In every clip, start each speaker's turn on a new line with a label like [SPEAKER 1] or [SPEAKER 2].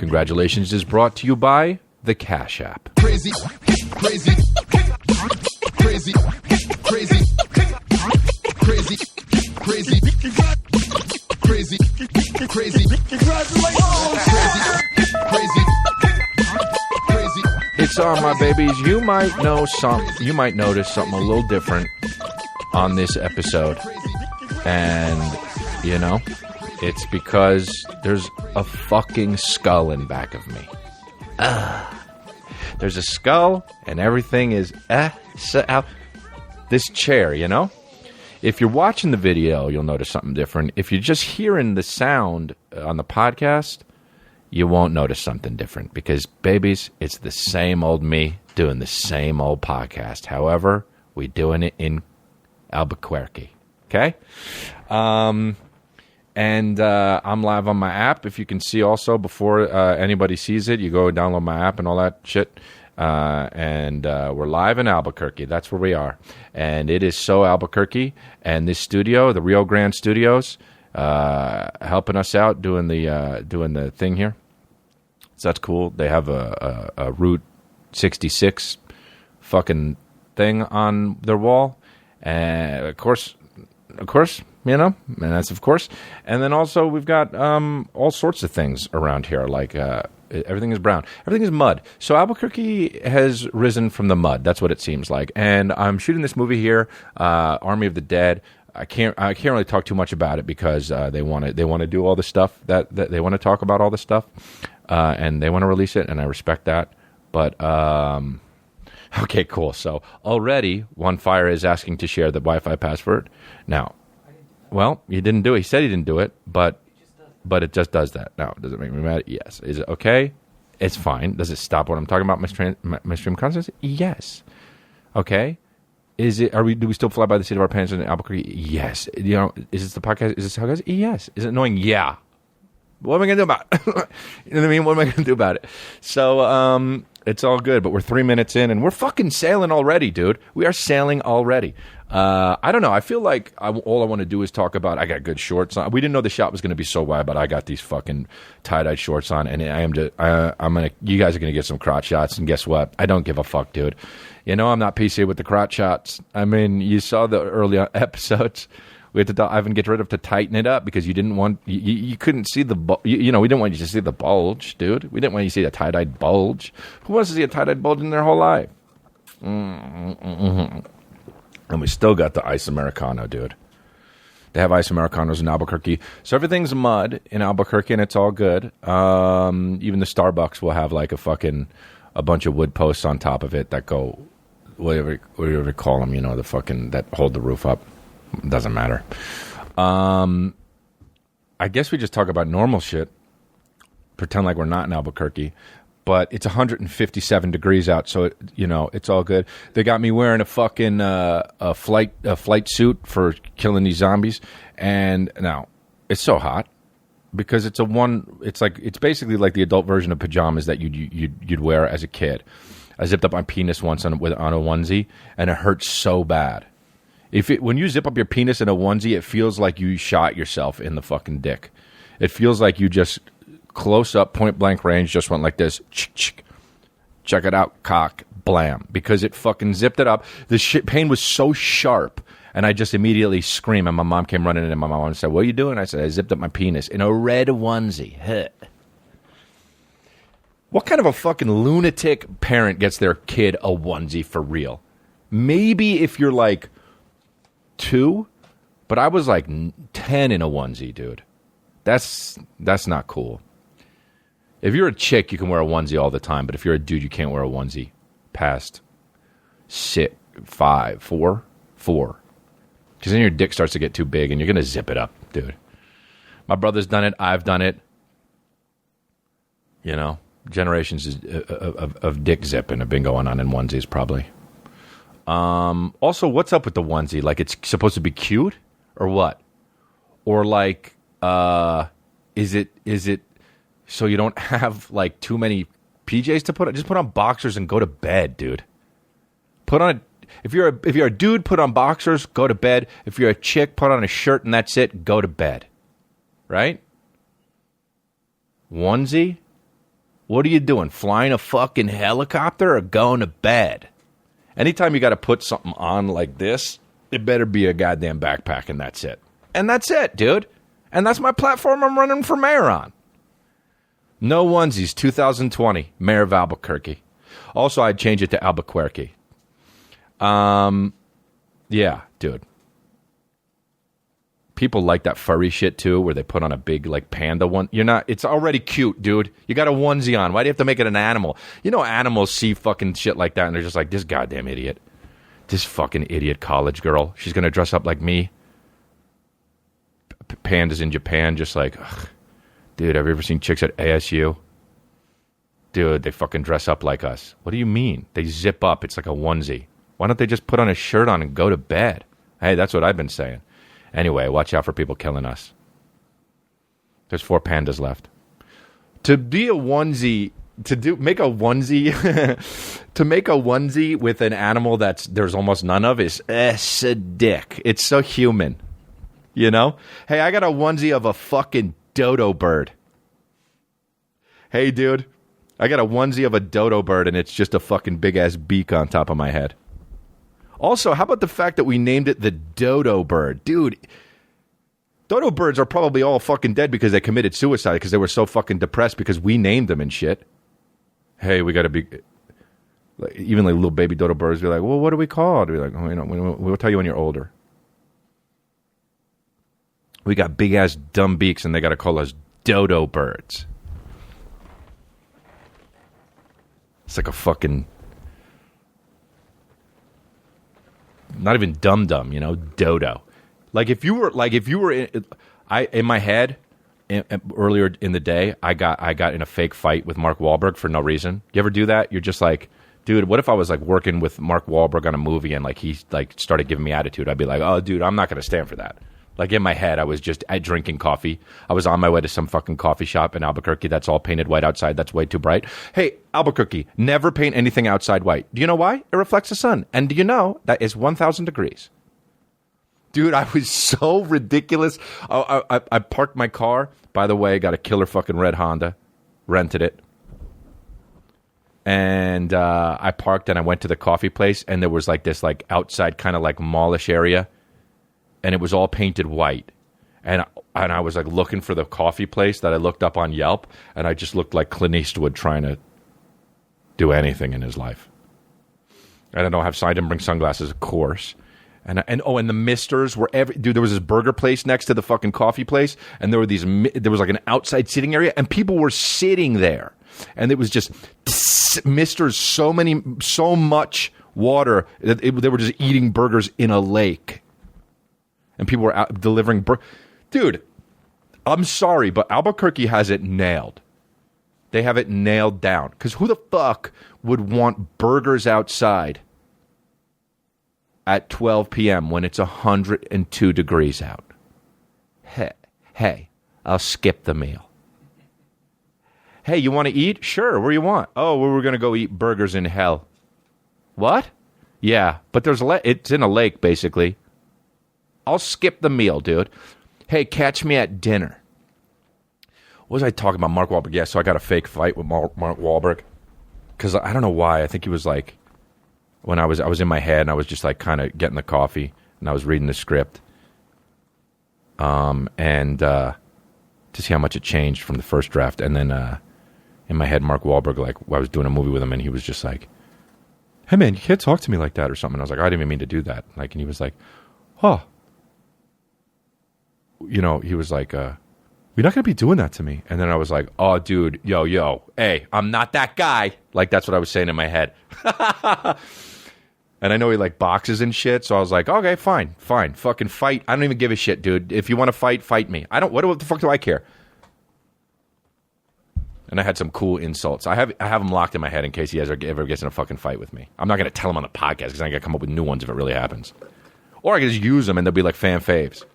[SPEAKER 1] congratulations is brought to you by the Cash App.
[SPEAKER 2] Crazy, crazy, crazy, crazy, crazy, crazy, crazy, crazy, crazy, crazy.
[SPEAKER 1] It's on, my babies. You might notice something a little different on this episode, and you know, it's because there's a fucking skull in back of me. There's a skull, and everything is this chair, you know? If you're watching the video, you'll notice something different. If you're just hearing the sound on the podcast, you won't notice something different. Because, babies, it's the same old me doing the same old podcast. However, we're doing it in Albuquerque. Okay? And I'm live on my app. If you can see also before anybody sees it, you go download my app and all that shit. And we're live in Albuquerque. That's where we are. And it is so Albuquerque. And this studio, the Rio Grande Studios, helping us out doing the thing here. So that's cool. They have a Route 66 fucking thing on their wall. And of course, you know, and that's of course. And then also we've got all sorts of things around here, like everything is brown. Everything is mud. So Albuquerque has risen from the mud. That's what it seems like. And I'm shooting this movie here, Army of the Dead. I can't really talk too much about it because they want to do all the stuff that they want to talk about, all the stuff, and they want to release it, and I respect that. But okay, cool. So already, One Fire is asking to share the Wi-Fi password. Now, well, he didn't do it. He said he didn't do it, but it just does that. Now, does it make me mad? Yes. Is it okay? It's fine. Does it stop what I'm talking about? My stream constants? Yes. Okay. Is it? Do we still fly by the seat of our pants in Albuquerque? Yes. You know, is this the podcast? Is this how it goes? Yes. Is it annoying? Yeah. What am I gonna do about it? You know what I mean? What am I gonna do about it? So, it's all good. But we're 3 minutes in, and we're fucking sailing already, dude. We are sailing already. I don't know. I feel like all I want to do is talk about. I got good shorts on. We didn't know the shot was going to be so wide, but I got these fucking tie-dye shorts on, and I'm gonna. You guys are gonna get some crotch shots, and guess what? I don't give a fuck, dude. You know I'm not PC with the crotch shots. I mean, you saw the early episodes. We had to tell Ivan get rid of to tighten it up because you didn't want you couldn't see the you know, we didn't want you to see the bulge, dude. We didn't want you to see a tie-dyed bulge. Who wants to see a tie-dyed bulge in their whole life? Mm-hmm. And we still got the ice Americano, dude. They have ice Americanos in Albuquerque. So everything's mud in Albuquerque, and it's all good. Even the Starbucks will have like a bunch of wood posts on top of it that go, whatever you call them, you know, the fucking, that hold the roof up. Doesn't matter. I guess we just talk about normal shit. Pretend like we're not in Albuquerque. But it's 157 degrees out, so you know it's all good. They got me wearing a fucking a flight suit for killing these zombies, and now it's so hot because it's basically like the adult version of pajamas that you'd wear as a kid. I zipped up my penis once on a onesie, and it hurts so bad. When you zip up your penis in a onesie, it feels like you shot yourself in the fucking dick. It feels like you just close up, point blank range, just went like this. Check it out, cock, blam. Because it fucking zipped it up. The pain was so sharp, and I just immediately screamed. And my mom came running in, and my mom said, "What are you doing?" I said, "I zipped up my penis in a red onesie." What kind of a fucking lunatic parent gets their kid a onesie for real? Maybe if you're like 2, but I was like 10 in a onesie, dude. That's not cool. If you're a chick, you can wear a onesie all the time, but if you're a dude, you can't wear a onesie past 4. Because then your dick starts to get too big, and you're going to zip it up, dude. My brother's done it. I've done it. You know, generations of dick zipping have been going on in onesies, probably. Also, what's up with the onesie? Like, it's supposed to be cute, or what? Or like, is it so you don't have like too many PJs to put on? Just put on boxers and go to bed, dude. If you're a dude, put on boxers, go to bed. If you're a chick, put on a shirt and that's it, go to bed. Right? Onesie? What are you doing? Flying a fucking helicopter or going to bed? Anytime you got to put something on like this, it better be a goddamn backpack, and that's it. And that's it, dude. And that's my platform I'm running for mayor on. No onesies, 2020, mayor of Albuquerque. Also, I'd change it to Albuquerque. Yeah, dude. People like that furry shit too, where they put on a big like panda one. It's already cute, dude. You got a onesie on. Why do you have to make it an animal? You know, animals see fucking shit like that and they're just like, this goddamn idiot. This fucking idiot college girl. She's going to dress up like me. Pandas in Japan, just like, ugh. Dude, have you ever seen chicks at ASU? Dude, they fucking dress up like us. What do you mean? They zip up. It's like a onesie. Why don't they just put on a shirt on and go to bed? Hey, that's what I've been saying. Anyway, watch out for people killing us. There's 4 pandas left. To be a onesie, make a onesie, to make a onesie with an animal there's almost none of is dick. It's so human, you know. Hey, I got a onesie of a fucking dodo bird. Hey, dude, I got a onesie of a dodo bird, and it's just a fucking big ass beak on top of my head. Also, how about the fact that we named it the dodo bird? Dude, dodo birds are probably all fucking dead because they committed suicide because they were so fucking depressed because we named them and shit. Hey, we got to be... Even like little baby dodo birds be like, well, what do we call it? Be like, oh, you know, we'll tell you when you're older. We got big-ass dumb beaks and they got to call us dodo birds. It's like a fucking... Not even dum-dum, you know, dodo. Like if you were in my head earlier in the day, I got in a fake fight with Mark Wahlberg for no reason. You ever do that? You're just like, dude, what if I was like working with Mark Wahlberg on a movie and like he like started giving me attitude? I'd be like, oh, dude, I'm not going to stand for that. Like in my head, I was just drinking coffee. I was on my way to some fucking coffee shop in Albuquerque that's all painted white outside. That's way too bright. Hey, Albuquerque, never paint anything outside white. Do you know why? It reflects the sun. And do you know that is 1,000 degrees? Dude, I was so ridiculous. I parked my car. By the way, got a killer fucking red Honda. Rented it. And I parked and I went to the coffee place. And there was like this like outside kind of like mallish area. And it was all painted white. And I was like looking for the coffee place that I looked up on Yelp. And I just looked like Clint Eastwood trying to do anything in his life. And I didn't bring sunglasses, of course. And the misters were dude, there was this burger place next to the fucking coffee place. And there was like an outside sitting area. And people were sitting there. And it was just misters, so much water. They were just eating burgers in a lake. And people were out delivering Dude, I'm sorry, but Albuquerque has it nailed. They have it nailed down. Because who the fuck would want burgers outside at 12 p.m. when it's 102 degrees out? Hey, I'll skip the meal. Hey, you want to eat? Sure, where you want? Oh, well, we're going to go eat burgers in hell. What? Yeah, but it's in a lake, basically. I'll skip the meal, dude. Hey, catch me at dinner. What was I talking about? Mark Wahlberg. Yeah, so I got a fake fight with Mark Wahlberg. Because I don't know why. I think he was like, when I was in my head and I was just like kind of getting the coffee and I was reading the script. And to see how much it changed from the first draft. And then in my head, Mark Wahlberg, like I was doing a movie with him and he was just like, hey man, you can't talk to me like that or something. And I was like, I didn't even mean to do that. Like, and he was like, oh. You know, he was like, you're not going to be doing that to me. And then I was like, oh, dude, yo, hey, I'm not that guy. Like, that's what I was saying in my head. And I know he, like, boxes and shit. So I was like, okay, fine. Fucking fight. I don't even give a shit, dude. If you want to fight me. What the fuck do I care? And I had some cool insults. I have them locked in my head in case he ever gets in a fucking fight with me. I'm not going to tell him on the podcast because I got to come up with new ones if it really happens. Or I can just use them and they'll be like fan faves.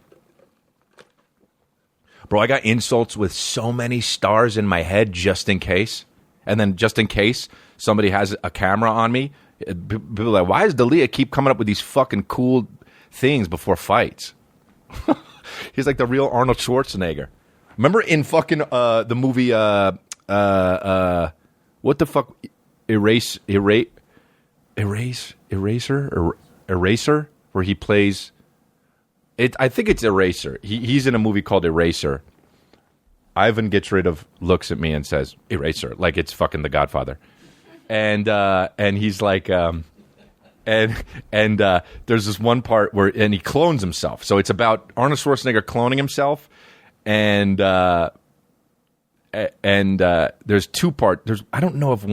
[SPEAKER 1] Bro, I got insults with so many stars in my head just in case. And then just in case somebody has a camera on me, people are like, why does D'Elia keep coming up with these fucking cool things before fights? He's like the real Arnold Schwarzenegger. Remember in fucking the movie what the fuck? Eraser, where he plays it. I think it's Eraser. He's in a movie called Eraser. Ivan gets rid of, looks at me and says, Eraser, like it's fucking The Godfather. And he's like, there's this one part where, and he clones himself. So it's about Arnold Schwarzenegger cloning himself. And there's two parts. I don't know if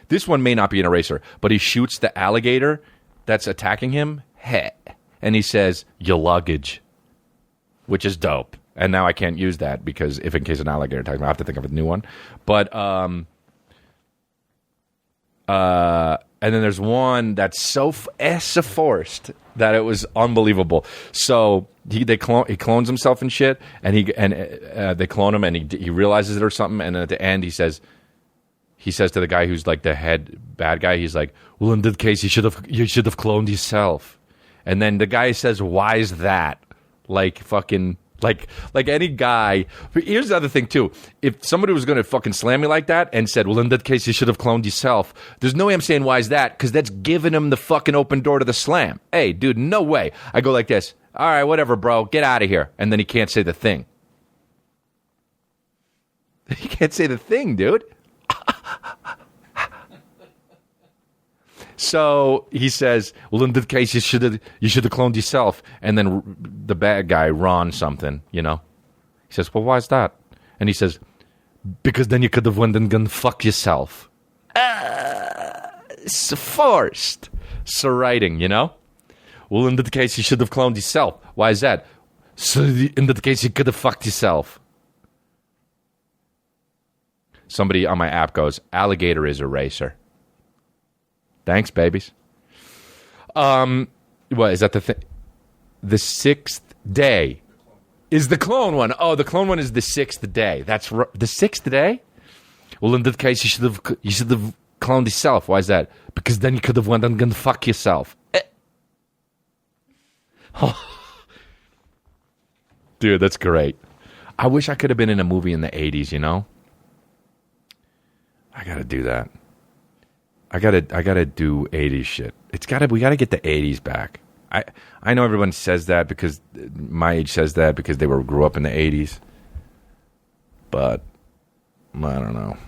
[SPEAKER 1] this one may not be an Eraser, but he shoots the alligator that's attacking him. And he says, your luggage, which is dope. And now I can't use that because if in case an alligator attacks me, I have to think of a new one. But and then there's one that's so forced that it was unbelievable. So he clones himself and shit, and they clone him, and he realizes it or something, and then at the end he says to the guy who's like the head bad guy, he's like, well, in that case you should have cloned yourself. And then the guy says, why is that? Like fucking. Like any guy. Here's the other thing too. If somebody was going to fucking slam me like that and said, well, in that case, you should have cloned yourself. There's no way I'm saying, why is that? Because that's giving him the fucking open door to the slam. Hey, dude, no way. I go like this. All right, whatever, bro. Get out of here. And then he can't say the thing. He can't say the thing, dude. So he says, well, in that case, you should have cloned yourself. And then the bad guy, Ron something, you know. He says, well, why is that? And he says, because then you could have went and gone fuck yourself. It's forced. So writing, you know. Well, in that case, you should have cloned yourself. Why is that? So in that case, you could have fucked yourself. Somebody on my app goes, alligator is Eraser. Thanks, babies. What is that? The sixth day is the clone one. Oh, the clone one is the sixth day. That's the sixth day. Well, in that case, you should have cloned yourself. Why is that? Because then you could have went and gone fuck yourself. Dude, that's great. I wish I could have been in a movie in the 80s. You know, I got to do that. I gotta do 80s shit. We gotta get the 80s back. I know everyone says that because my age says that because they grew up in the 80s. But I don't know.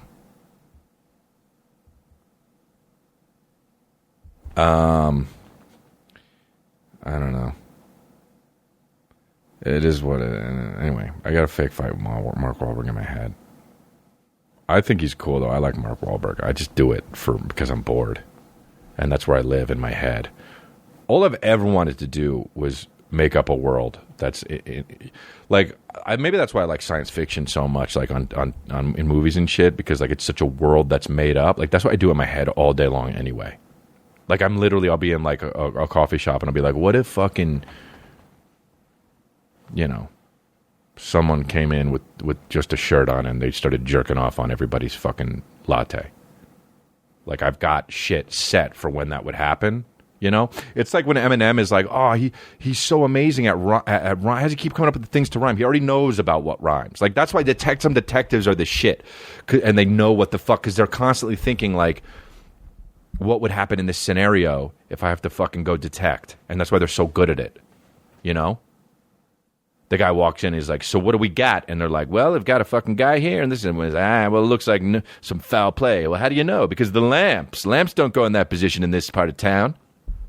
[SPEAKER 1] I don't know. It is what it is. Anyway, I got a fake fight with Mark Wahlberg in my head. I think he's cool, though. I like Mark Wahlberg. I just do it because I'm bored. And that's where I live, in my head. All I've ever wanted to do was make up a world that's... maybe that's why I like science fiction so much, like in movies and shit, because like it's such a world that's made up. Like that's what I do in my head all day long anyway. Like I'll be in like a coffee shop and I'll be like, what if fucking... You know... someone came in with just a shirt on and they started jerking off on everybody's fucking latte. Like, I've got shit set for when that would happen, you know? It's like when Eminem is like, oh, he's so amazing at rhyme. How does he keep coming up with the things to rhyme? He already knows about what rhymes. Like, that's why some detectives are the shit. And they know what the fuck, because they're constantly thinking, like, what would happen in this scenario if I have to fucking go detect? And that's why they're so good at it, you know? The guy walks in, he's like, so what do we got? And they're like, well, they've got a fucking guy here. And this is, well, it looks like some foul play. Well, how do you know? Because the lamps don't go in that position in this part of town.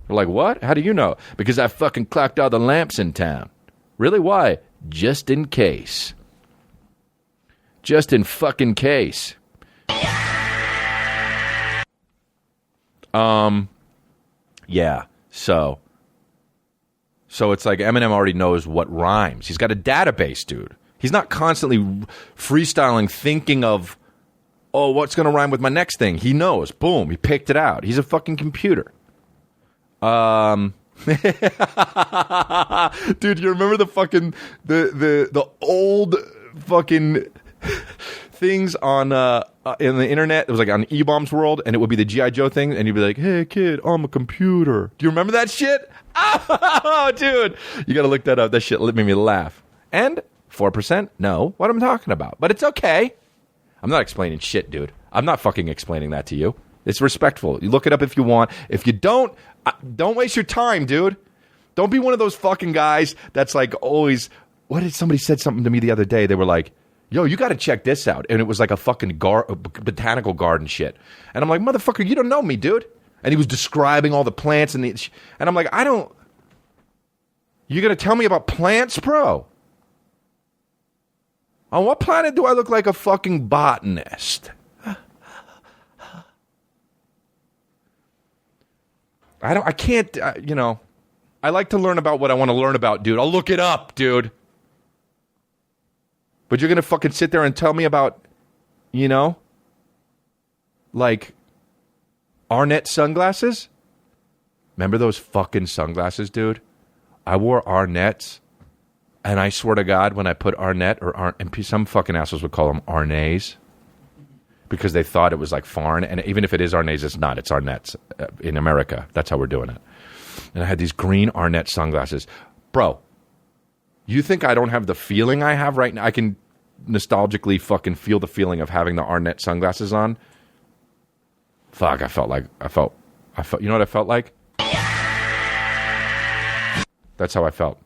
[SPEAKER 1] They're like, what? How do you know? Because I fucking clocked all the lamps in town. Really? Why? Just in case. Just in fucking case. Yeah, so it's like Eminem already knows what rhymes. He's got a database, dude. He's not constantly freestyling, thinking of, oh, what's going to rhyme with my next thing? He knows. Boom. He picked it out. He's a fucking computer. Dude, you remember the fucking, the old fucking things on, in the internet? It was like on E-Bombs World, and it would be the G.I. Joe thing, and you'd be like, hey, kid, I'm a computer. Do you remember that shit? Oh, dude. You got to look that up. That shit made me laugh. And 4%? No. What I'm talking about. But it's okay. I'm not explaining shit, dude. I'm not fucking explaining that to you. It's respectful. You look it up if you want. If you don't waste your time, dude. Don't be one of those fucking guys that's like always. What did somebody said something to me the other day? They were like, yo, you got to check this out. And it was like a fucking botanical garden shit. And I'm like, motherfucker, you don't know me, dude. And he was describing all the plants and I'm like, you're going to tell me about plants, bro? On what planet do I look like a fucking botanist? I can't, I like to learn about what I want to learn about, dude. I'll look it up, dude. But you're going to fucking sit there and tell me about, like Arnett sunglasses? Remember those fucking sunglasses, dude? I wore Arnett's, and I swear to God, when I put Arnett and some fucking assholes would call them Arnays because they thought it was like foreign. And even if it is Arnays, it's not. It's Arnett's in America. That's how we're doing it. And I had these green Arnett sunglasses. Bro, you think I don't have the feeling I have right now? I can nostalgically fucking feel the feeling of having the Arnett sunglasses on. Fuck, I felt, you know what I felt like? That's how I felt.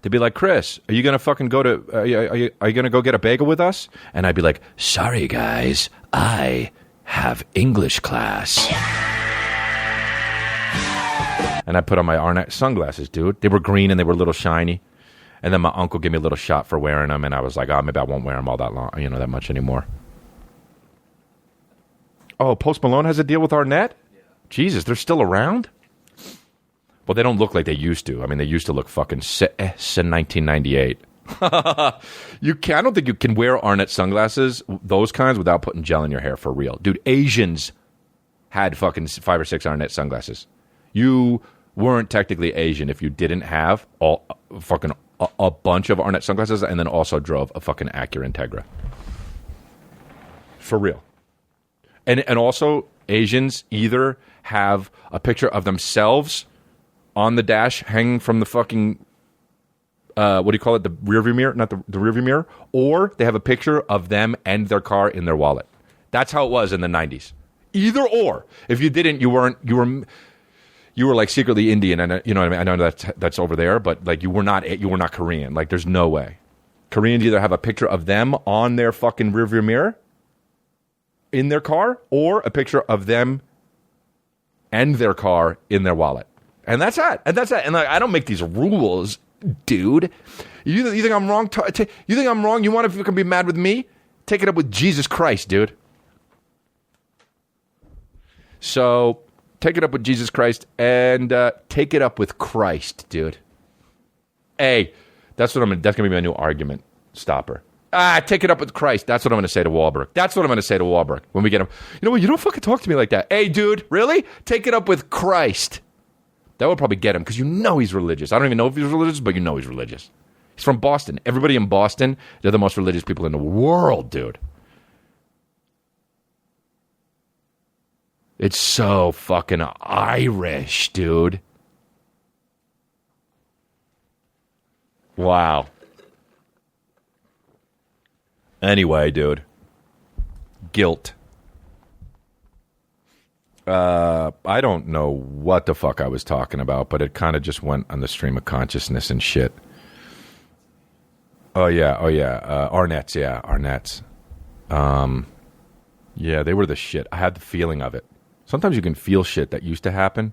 [SPEAKER 1] They'd be like, Chris, are you going to fucking go to, are you going to go get a bagel with us? And I'd be like, sorry guys, I have English class. And I put on my Arnett sunglasses, dude. They were green and they were a little shiny. And then my uncle gave me a little shot for wearing them. And I was like, oh, maybe I won't wear them all that long, that much anymore. Oh, Post Malone has a deal with Arnett? Yeah. Jesus, they're still around? Well, they don't look like they used to. I mean, they used to look fucking since 1998. I don't think you can wear Arnett sunglasses, those kinds, without putting gel in your hair for real. Dude, Asians had fucking 5 or 6 Arnett sunglasses. You weren't technically Asian if you didn't have a bunch of Arnett sunglasses and then also drove a fucking Acura Integra. For real. And also, Asians either have a picture of themselves on the dash hanging from the fucking, what do you call it, the rearview mirror? Not the rearview mirror. Or they have a picture of them and their car in their wallet. That's how it was in the 90s. Either or. If you didn't, you were like secretly Indian, and you know what I mean. I know that's over there, but like you were not Korean. Like there's no way. Koreans either have a picture of them on their fucking rearview mirror in their car, or a picture of them and their car in their wallet, and that's it. And like, I don't make these rules, dude. You think I'm wrong? You think I'm wrong? You want to be mad with me? Take it up with Jesus Christ, dude. So. Take it up with Jesus Christ and take it up with Christ, dude. Hey, that's gonna be my new argument stopper. Take it up with Christ. That's what I'm gonna say to Wahlberg. That's what I'm gonna say to Wahlberg when we get him. You know what? You don't fucking talk to me like that. Hey, dude, really? Take it up with Christ. That would probably get him because he's religious. I don't even know if he's religious, but he's religious. He's from Boston. Everybody in Boston, they're the most religious people in the world, dude. It's so fucking Irish, dude. Wow. Anyway, dude. Guilt. I don't know what the fuck I was talking about, but it kind of just went on the stream of consciousness and shit. Oh, yeah. Arnett's, yeah. Arnett's. Yeah, they were the shit. I had the feeling of it. Sometimes you can feel shit that used to happen.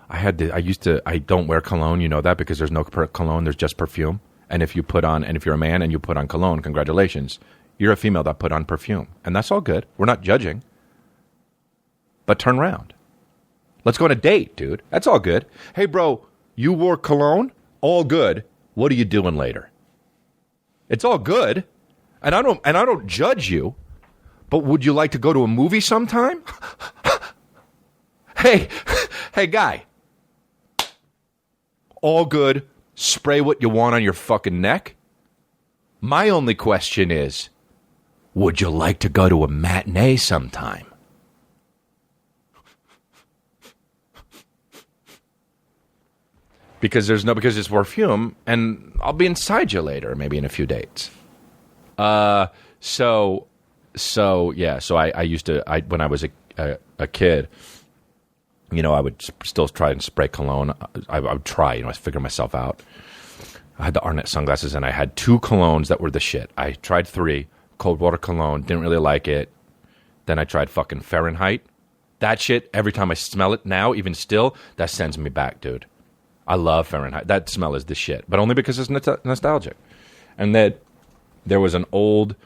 [SPEAKER 1] I don't wear cologne, you know that, because there's no cologne, there's just perfume. And if you're a man and you put on cologne, congratulations. You're a female that put on perfume. And that's all good. We're not judging. But turn around. Let's go on a date, dude. That's all good. Hey, bro, you wore cologne? All good. What are you doing later? It's all good. And I don't judge you. But would you like to go to a movie sometime? Hey, guy. All good. Spray what you want on your fucking neck. My only question is, would you like to go to a matinee sometime? Because it's perfume, and I'll be inside you later, maybe in a few dates. So So I used to, when I was a kid, you know, I would still try and spray cologne. I would try, you know, I figured myself out. I had the Arnett sunglasses, and I had 2 colognes that were the shit. I tried 3, cold water cologne, didn't really like it. Then I tried fucking Fahrenheit. That shit, every time I smell it now, even still, that sends me back, dude. I love Fahrenheit. That smell is the shit, but only because it's nostalgic. And then there was an old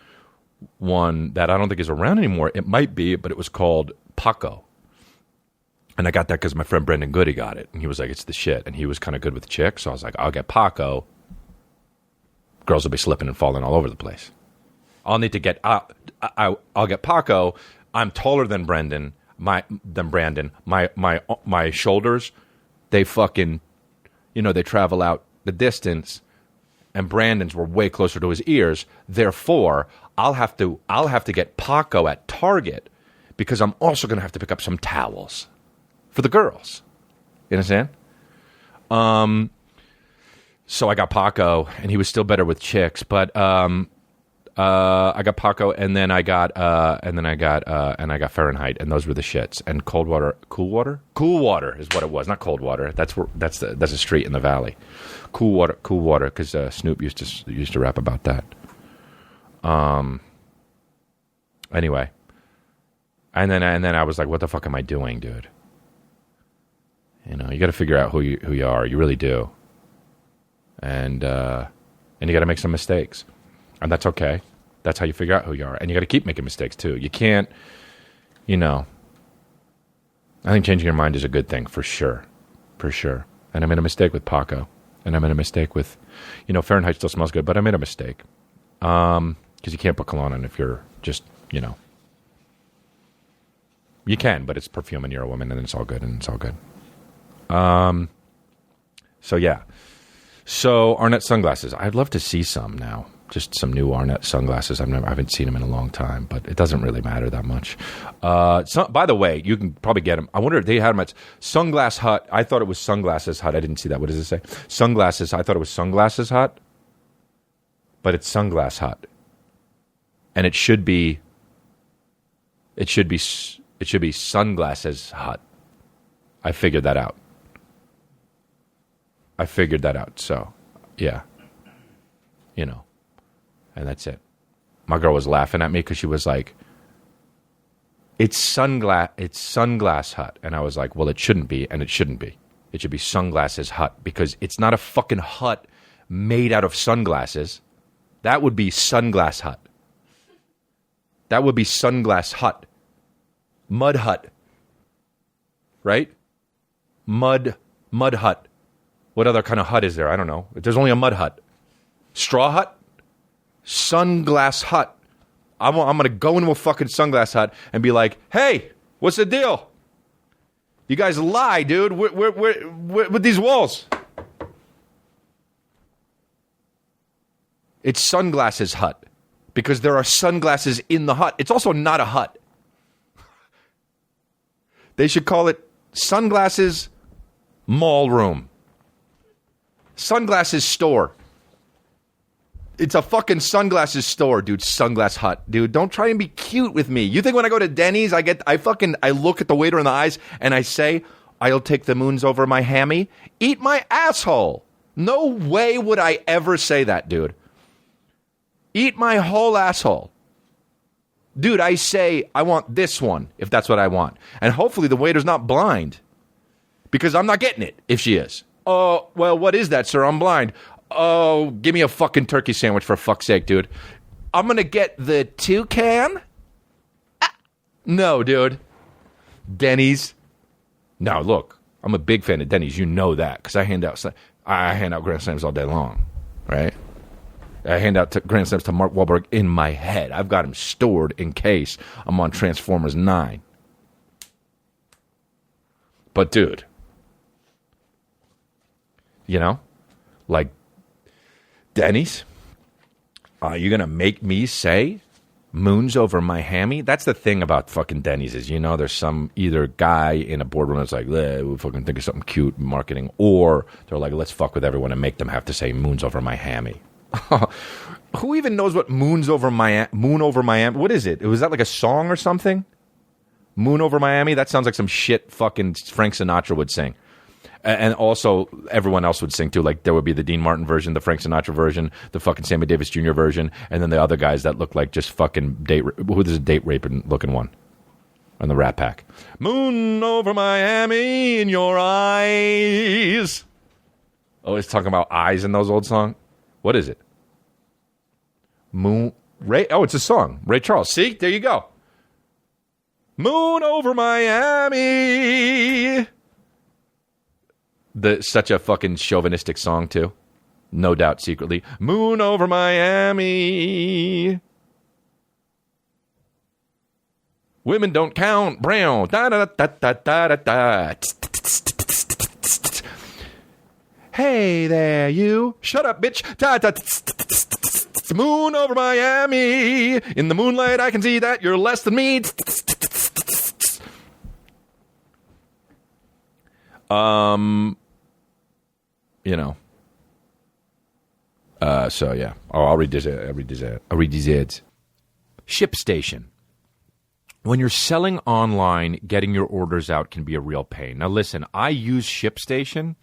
[SPEAKER 1] one that I don't think is around anymore. It might be, but it was called Paco. And I got that because my friend Brendan Goody got it. And he was like, it's the shit. And he was kind of good with chicks. So I was like, I'll get Paco. Girls will be slipping and falling all over the place. I'll need to get, I'll get Paco. I'm taller than Brandon. My shoulders, they fucking, you know, they travel out the distance. And Brandon's were way closer to his ears. Therefore, I'll have to get Paco at Target because I'm also going to have to pick up some towels for the girls. You understand? So I got Paco, and he was still better with chicks. But I got Paco, and then I got Fahrenheit, and those were the shits. And cool water is what it was, not cold water. That's a street in the valley. Cool water, because Snoop used to rap about that. Anyway, and then I was like, what the fuck am I doing, dude? You know, you got to figure out who you are. You really do. And you got to make some mistakes. And that's okay. That's how you figure out who you are. And you got to keep making mistakes, too. You can't, you know. I think changing your mind is a good thing, for sure. For sure. And I made a mistake with Paco. And I made a mistake with, you know, Fahrenheit still smells good, but I made a mistake. Because you can't put cologne on if you're just, you know. You can, but it's perfume and you're a woman, and it's all good, So, yeah. So, Arnett sunglasses. I'd love to see some now. Just some new Arnett sunglasses. I haven't seen them in a long time, but it doesn't really matter that much. By the way, you can probably get them. I wonder if they had them at Sunglass Hut. I thought it was Sunglasses Hut. I didn't see that. What does it say? Sunglasses. I thought it was Sunglasses Hut, but it's Sunglass Hut, and it should be Sunglasses Hut. I figured that out. So, yeah, you know. And that's it. My girl was laughing at me because she was like, it's Sunglass Hut. And I was like, well, it shouldn't be, and it shouldn't be. It should be Sunglasses Hut because it's not a fucking hut made out of sunglasses. That would be Sunglass Hut. That would be Sunglass Hut. Mud Hut. Right? Mud Hut. What other kind of hut is there? I don't know. There's only a mud hut. Straw hut? Sunglass Hut. I'm going to go into a fucking Sunglass Hut and be like, hey, what's the deal? You guys lie, dude. We're with these walls. It's Sunglasses Hut because there are sunglasses in the hut. It's also not a hut. They should call it Sunglasses Mall Room. Sunglasses Store. It's a fucking sunglasses store, dude. Sunglass Hut, dude. Don't try and be cute with me. You think when I go to Denny's, I look at the waiter in the eyes and I say, I'll take the moons over my hammy? Eat my asshole. No way would I ever say that, dude. Eat my whole asshole. Dude, I say, I want this one, if that's what I want. And hopefully the waiter's not blind. Because I'm not getting it, if she is. Oh, well, what is that, sir? I'm blind. Oh, give me a fucking turkey sandwich for fuck's sake, dude. I'm going to get the toucan? No, dude. Denny's? No, look. I'm a big fan of Denny's. You know that. Because I hand out Grand Slams all day long. Right? I hand out Grand Slams to Mark Wahlberg in my head. I've got him stored in case I'm on Transformers 9. But, dude. You know? Like, Denny's? You're going to make me say moons over my hammy? That's the thing about fucking Denny's is, you know, there's some either guy in a boardroom that's like, we'll fucking think of something cute marketing, or they're like, let's fuck with everyone and make them have to say moons over my hammy. Who even knows what Moon Over Miami? What is it? Was that like a song or something? Moon Over Miami? That sounds like some shit fucking Frank Sinatra would sing. And also, everyone else would sing too. Like, there would be the Dean Martin version, the Frank Sinatra version, the fucking Sammy Davis Jr. version, and then the other guys that look like just fucking who's a date raping looking one on the Rat Pack. Moon over Miami in your eyes. Always talking about eyes in those old songs. What is it? Ray. Oh, it's a song. Ray Charles. See? There you go. Moon over Miami. Such a fucking chauvinistic song, too. No doubt, secretly. Moon over Miami. Women don't count. Brown. Da da da da da da da. Hey there, you. Shut up, bitch. Da da. Moon over Miami. In the moonlight, I can see that you're less than me. You know. So yeah. Oh, I'll read these ads. ShipStation. When you're selling online, getting your orders out can be a real pain. Now listen, I use ShipStation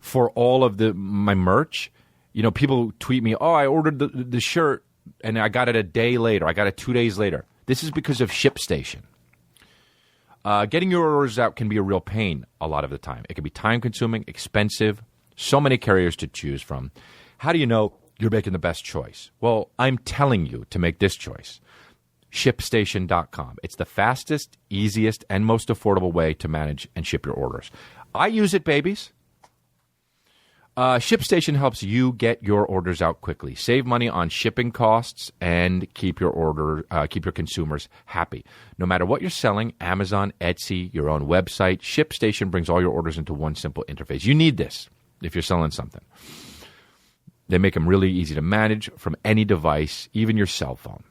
[SPEAKER 1] for all of my merch. You know, people tweet me, oh, I ordered the shirt and I got it a day later. I got it 2 days later. This is because of ShipStation. Getting your orders out can be a real pain a lot of the time. It can be time-consuming, expensive, so many carriers to choose from. How do you know you're making the best choice? Well, I'm telling you to make this choice. ShipStation.com. It's the fastest, easiest, and most affordable way to manage and ship your orders. I use it, babies. ShipStation helps you get your orders out quickly, save money on shipping costs, and keep your consumers happy. No matter what you're selling, Amazon, Etsy, your own website, ShipStation brings all your orders into one simple interface. You need this if you're selling something. They make them really easy to manage from any device, even your cell phone.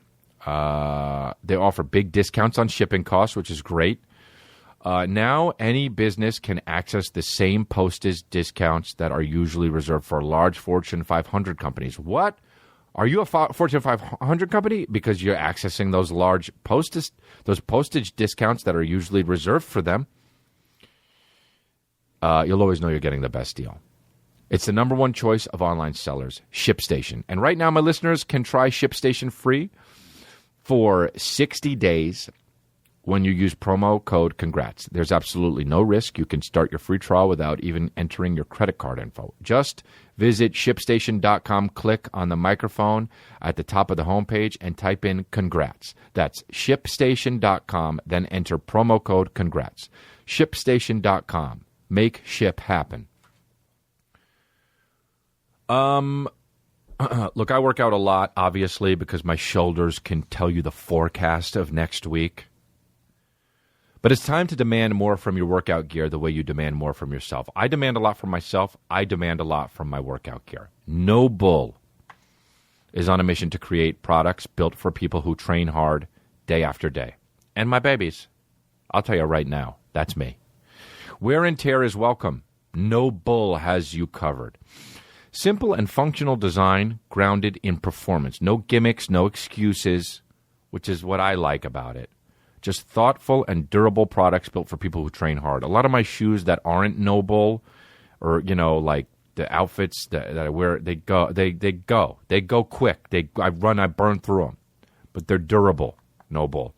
[SPEAKER 1] They offer big discounts on shipping costs, which is great. Now, any business can access the same postage discounts that are usually reserved for large Fortune 500 companies. What? Are you a Fortune 500 company? Because you're accessing those large postage discounts that are usually reserved for them. You'll always know you're getting the best deal. It's the number one choice of online sellers, ShipStation. And right now, my listeners can try ShipStation free for 60 days when you use promo code CONGRATS. There's absolutely no risk. You can start your free trial without even entering your credit card info. Just visit ShipStation.com, click on the microphone at the top of the homepage, and type in CONGRATS. That's ShipStation.com, then enter promo code CONGRATS. ShipStation.com. Make ship happen. Look, I work out a lot, obviously, because my shoulders can tell you the forecast of next week. But it's time to demand more from your workout gear the way you demand more from yourself. I demand a lot from myself. I demand a lot from my workout gear. No Bull is on a mission to create products built for people who train hard day after day. And my babies, I'll tell you right now, that's me. Wear and tear is welcome. No Bull has you covered. Simple and functional design grounded in performance. No gimmicks, no excuses, which is what I like about it. Just thoughtful and durable products built for people who train hard. A lot of my shoes that aren't No Bull, or, you know, like the outfits that I wear, they go quick. I burn through them. But they're durable, No Bull.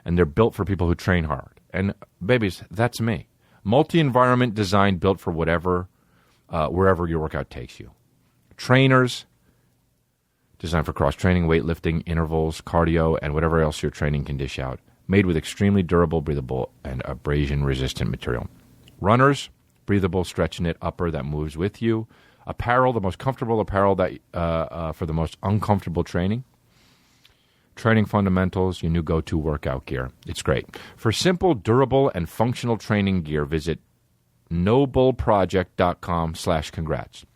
[SPEAKER 1] And they're built for people who train hard. And babies, that's me. Multi-environment design built for wherever your workout takes you. Trainers, designed for cross-training, weightlifting, intervals, cardio, and whatever else your training can dish out. Made with extremely durable, breathable, and abrasion-resistant material. Runners, breathable, stretch-knit upper that moves with you. Apparel, the most comfortable apparel that for the most uncomfortable training. Training fundamentals, your new go-to workout gear. It's great. For simple, durable, and functional training gear, visit nobullproject.com/congrats.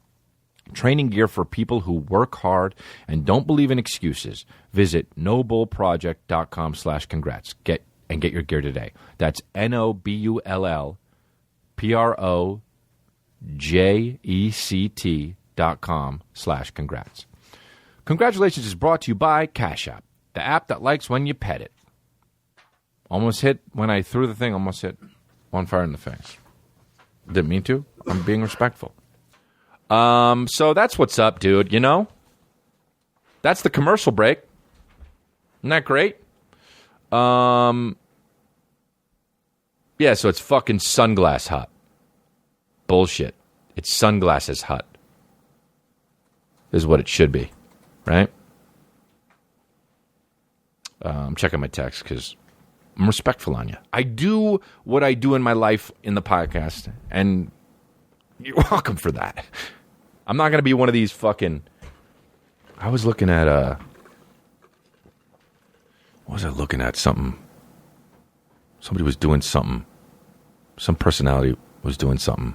[SPEAKER 1] Training gear for people who work hard and don't believe in excuses. Visit nobullproject.com/congrats. Get your gear today. That's NOBULLPROJECT.com/congrats. Congratulations is brought to you by Cash App, the app that likes when you pet it. Almost hit, when I threw the thing, almost hit one fire in the face. Didn't mean to. I'm being respectful. So that's what's up, dude, you know? That's the commercial break. Isn't that great? Yeah, so it's fucking Sunglass Hut. Bullshit. It's Sunglasses Hut. This is what it should be, right? I'm checking my text because I'm respectful on you. I do what I do in my life in the podcast, and you're welcome for that. I'm not going to be one of these fucking... I was looking at... What was I looking at? Something... Somebody was doing something. Some personality was doing something.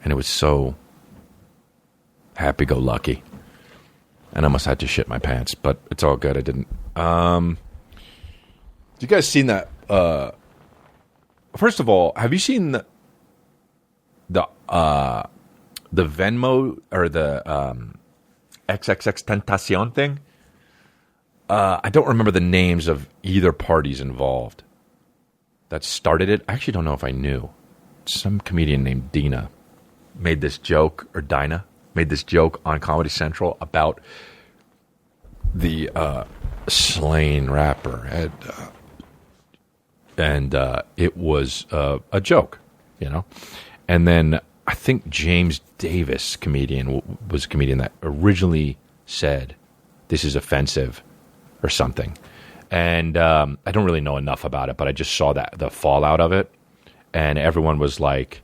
[SPEAKER 1] And it was so happy-go-lucky. And I must have to shit my pants. But it's all good. I didn't. You guys seen that? First of all, have you seen the Venmo or the XXX Tentacion thing? I don't remember the names of either parties involved that started it. I actually don't know if I knew. Some comedian named Dina made this joke, or Dinah made this joke on Comedy Central about the slain rapper. And it was a joke, you know? And then I think James Davis, was a comedian that originally said, this is offensive or something. And I don't really know enough about it, but I just saw the fallout of it. And everyone was like,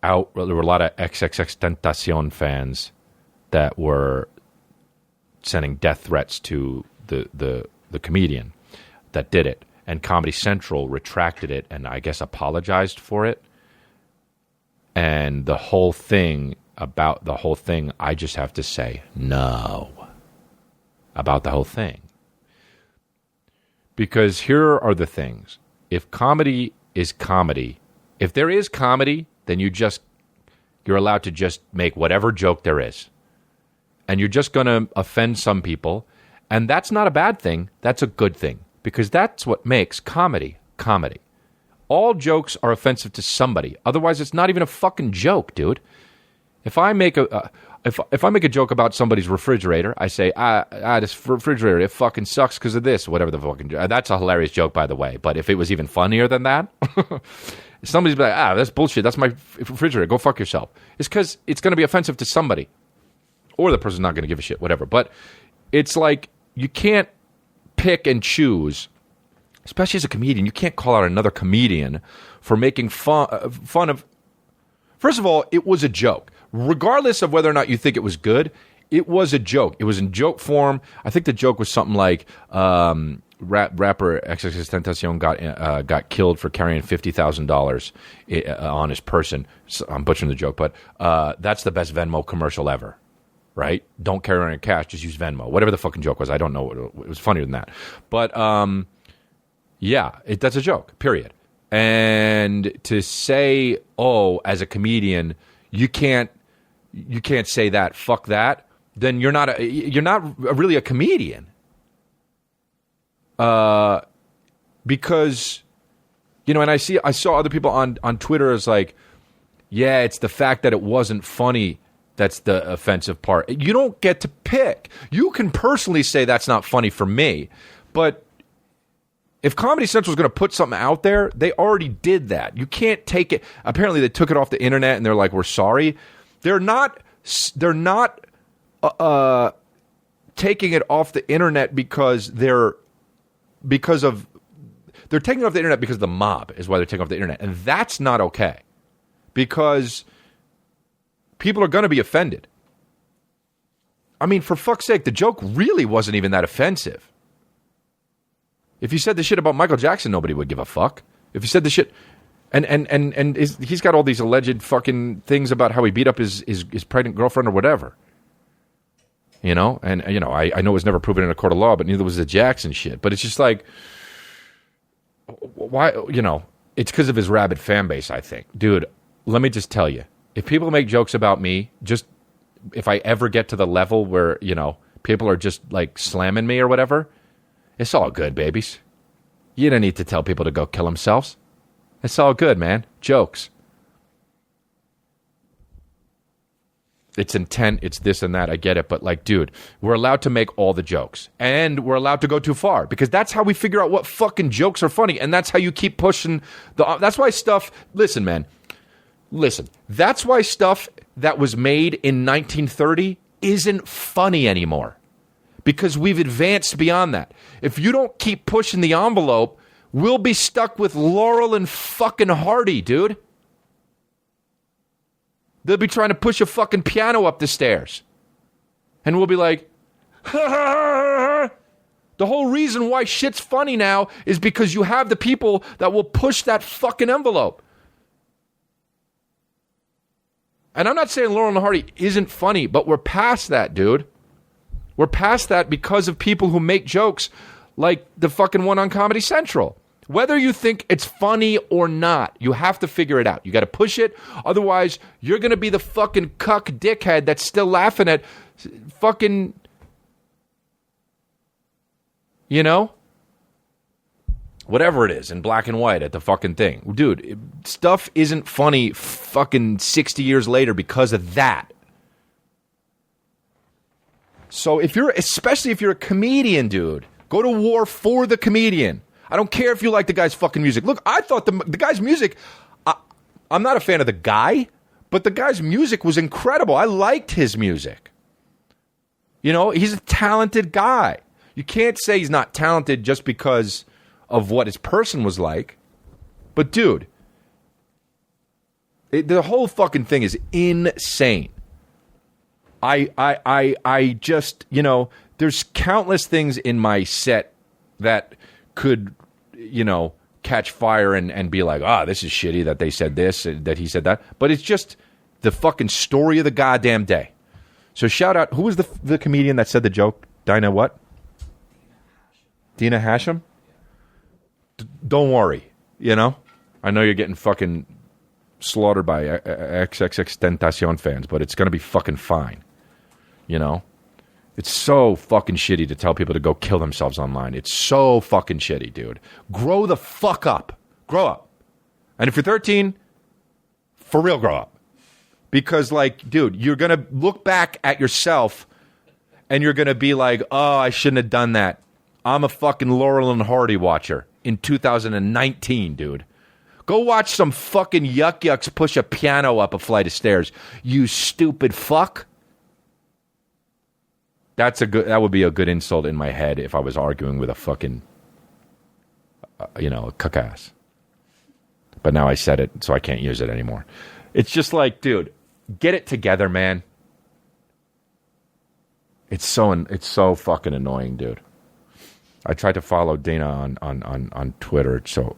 [SPEAKER 1] out. There were a lot of XXXTentacion fans that were sending death threats to the comedian that did it. And Comedy Central retracted it and I guess apologized for it. And the whole thing, I just have to say no about the whole thing. Because here are the things. If comedy is comedy, if there is comedy, then you're allowed to just make whatever joke there is. And you're just going to offend some people. And that's not a bad thing. That's a good thing. Because that's what makes comedy comedy. All jokes are offensive to somebody. Otherwise, it's not even a fucking joke, dude. If I make a joke about somebody's refrigerator, I say, this refrigerator, it fucking sucks because of this, whatever the fucking... That's a hilarious joke, by the way. But if it was even funnier than that, somebody's be like, that's bullshit. That's my refrigerator. Go fuck yourself. It's because it's going to be offensive to somebody. Or the person's not going to give a shit, whatever. But it's like, you can't pick and choose, especially as a comedian. You can't call out another comedian for making fun of... First of all, it was a joke. Regardless of whether or not you think it was good, it was a joke. It was in joke form. I think the joke was something like rapper XXXTentacion got killed for carrying $50,000 on his person. So I'm butchering the joke, but that's the best Venmo commercial ever. Right? Don't carry around cash, just use Venmo. Whatever the fucking joke was, I don't know. It was funnier than that. But, that's a joke, period. And to say, as a comedian, you can't say that, fuck that, then you're not really a comedian. Because, and I saw other people on Twitter as like, yeah, it's the fact that it wasn't funny that's the offensive part. You don't get to pick. You can personally say that's not funny for me, but if Comedy Central is going to put something out there, they already did that. You can't take it. Apparently, they took it off the internet and they're like, "We're sorry." They're not taking it off the internet because they're taking it off the internet because the mob is why they're taking it off the internet, and that's not okay because people are going to be offended. I mean, for fuck's sake, the joke really wasn't even that offensive. If you said the shit about Michael Jackson, nobody would give a fuck. If you said the shit... And he's got all these alleged fucking things about how he beat up his pregnant girlfriend or whatever. I know it was never proven in a court of law, but neither was the Jackson shit. But it's just like... Why, it's because of his rabid fan base, I think. Dude, let me just tell you. If people make jokes about me, just if I ever get to the level where, people are just like slamming me or whatever, it's all good, babies. You don't need to tell people to go kill themselves. It's all good, man. Jokes. It's intent, it's this and that, I get it. But like, dude, we're allowed to make all the jokes. And we're allowed to go too far. Because that's how we figure out what fucking jokes are funny. And that's how you keep pushing that's why stuff, listen, man. Listen, that's why stuff that was made in 1930 isn't funny anymore. Because we've advanced beyond that. If you don't keep pushing the envelope, we'll be stuck with Laurel and fucking Hardy, dude. They'll be trying to push a fucking piano up the stairs. And we'll be like, ha ha ha ha. The whole reason why shit's funny now is because you have the people that will push that fucking envelope. And I'm not saying Laurel and Hardy isn't funny, but we're past that, dude. We're past that because of people who make jokes like the fucking one on Comedy Central. Whether you think it's funny or not, you have to figure it out. You got to push it. Otherwise, you're going to be the fucking cuck dickhead that's still laughing at fucking, whatever it is in black and white at the fucking thing. Dude, stuff isn't funny fucking 60 years later because of that. So especially if you're a comedian, dude, go to war for the comedian. I don't care if you like the guy's fucking music. Look, I thought the guy's music, I'm not a fan of the guy, but the guy's music was incredible. I liked his music. He's a talented guy. You can't say he's not talented just because of what his person was like. But dude, the whole fucking thing is insane. I just, there's countless things in my set that could, catch fire and be like, this is shitty that they said this, that he said that. But it's just the fucking story of the goddamn day. So shout out, who was the comedian that said the joke? Dinah what? Dina Hashem? Don't worry, I know you're getting fucking slaughtered by XXXTentacion fans, but it's going to be fucking fine. It's so fucking shitty to tell people to go kill themselves online. It's so fucking shitty, dude. Grow the fuck up. Grow up. And if you're 13, for real, grow up. Because, dude, you're going to look back at yourself and you're going to be like, oh, I shouldn't have done that. I'm a fucking Laurel and Hardy watcher in 2019, dude. Go watch some fucking yucks push a piano up a flight of stairs. You stupid fuck. That would be a good insult in my head if I was arguing with a fucking, a cuck-ass. But now I said it, so I can't use it anymore. It's just like, dude, get it together, man. It's so fucking annoying, dude. I tried to follow Dana on Twitter, so,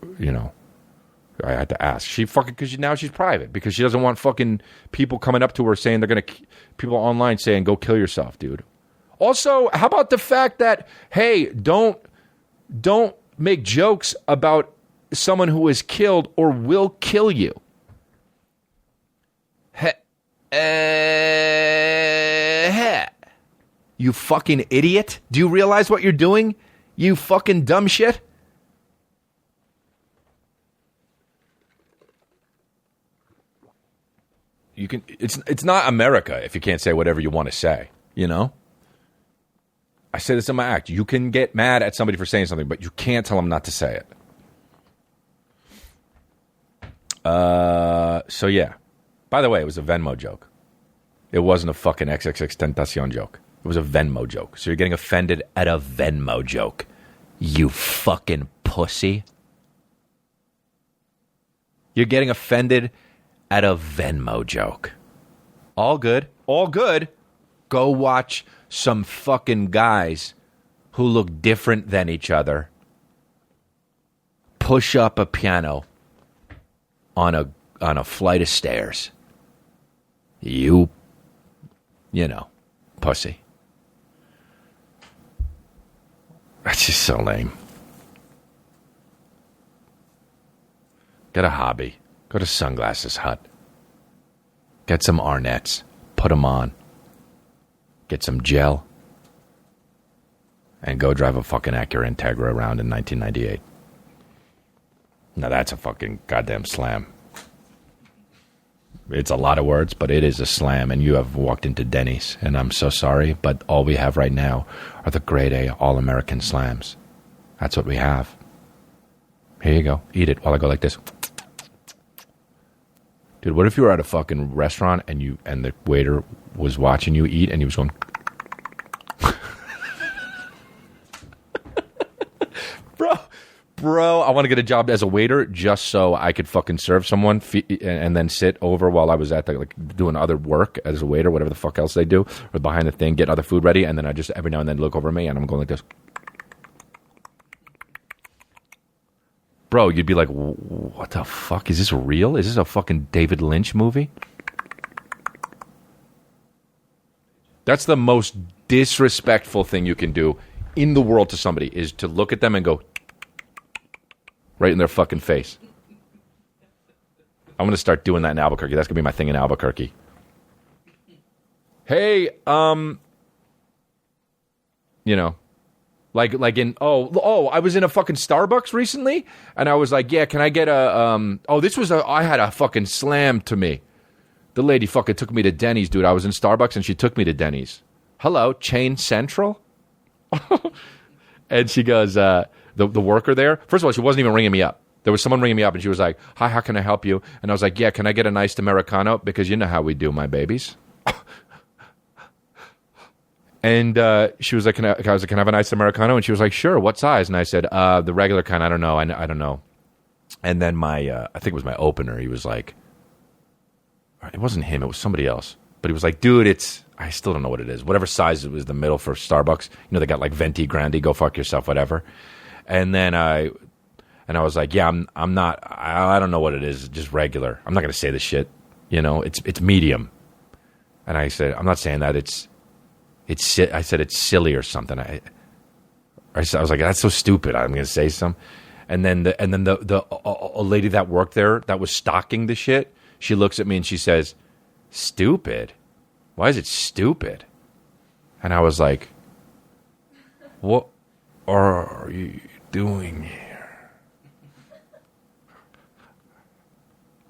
[SPEAKER 1] I had to ask. Because now she's private, because she doesn't want fucking people coming up to her saying people online saying, go kill yourself, dude. Also, how about the fact that, hey, don't make jokes about someone who is killed or will kill you. You fucking idiot. Do you realize what you're doing? You fucking dumb shit. It's not America if you can't say whatever you want to say, I say this in my act. You can get mad at somebody for saying something, but you can't tell them not to say it. So yeah. By the way, it was a Venmo joke. It wasn't a fucking XXXTentacion joke. It was a Venmo joke. So you're getting offended at a Venmo joke. You fucking pussy. You're getting offended at a Venmo joke. All good. All good. Go watch some fucking guys who look different than each other push up a piano on a flight of stairs. Pussy. That's just so lame. Get a hobby. Go to Sunglass Hut. Get some Arnett's. Put them on. get some gel, and go drive a fucking Acura Integra around in 1998. Now that's a fucking goddamn slam. It's a lot of words, but it is a slam, and you have walked into Denny's, and I'm so sorry, but all we have right now are the grade A All-American slams. That's what we have. Here you go. Eat it while I go like this. Dude, what if you were at a fucking restaurant and the waiter was watching you eat and he was going... Bro, I want to get a job as a waiter just so I could fucking serve someone and then sit over while I was at doing other work as a waiter, whatever the fuck else they do, or behind the thing, get other food ready, and then I just every now and then look over me and I'm going like this. Bro, you'd be like, what the fuck? Is this real? Is this a fucking David Lynch movie? That's the most disrespectful thing you can do in the world to somebody, is to look at them and go... right in their fucking face. I'm going to start doing that in Albuquerque. That's going to be my thing in Albuquerque. Hey, you know, like in, I was in a fucking Starbucks recently, and I was like, yeah, can I get I had a fucking slam to me. The lady fucking took me to Denny's, dude. I was in Starbucks, and she took me to Denny's. Hello, Chain Central? And she goes, the worker there, first of all, she wasn't even ringing me up. There was someone ringing me up, and she was like, hi, how can I help you? And I was like, yeah, can I get a nice Americano? Because you know how we do, my babies. And she was like, I was like, can I have a nice Americano? And she was like, sure, what size? And I said, the regular kind, I don't know. I don't know. And then I think it was my opener, he was like, it wasn't him, it was somebody else. But he was like, dude, I still don't know what it is. Whatever size it was, the middle for Starbucks. You know, they got like Venti Grande, go fuck yourself, whatever. And then I was like, yeah, I'm not, I don't know what it is, just regular. I'm not going to say this shit. You know, it's medium. And I said, I'm not saying that. I said it's silly or something. I was like, that's so stupid. I'm going to say some. And then the lady that worked there that was stocking the shit, she looks at me and she says, stupid? Why is it stupid? And I was like, what are you doing here?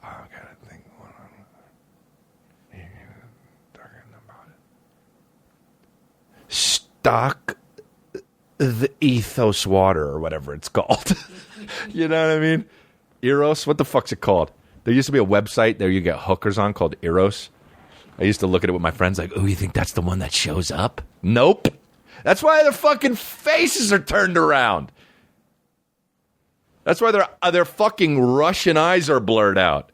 [SPEAKER 1] I gotta think what I'm talking about it. Stock the Ethos water or whatever it's called. You know what I mean? Eros, what the fuck's it called? There used to be a website there you get hookers on called Eros. I used to look at it with my friends like, oh, you think that's the one that shows up? Nope. That's why their fucking faces are turned around. That's why their fucking Russian eyes are blurred out.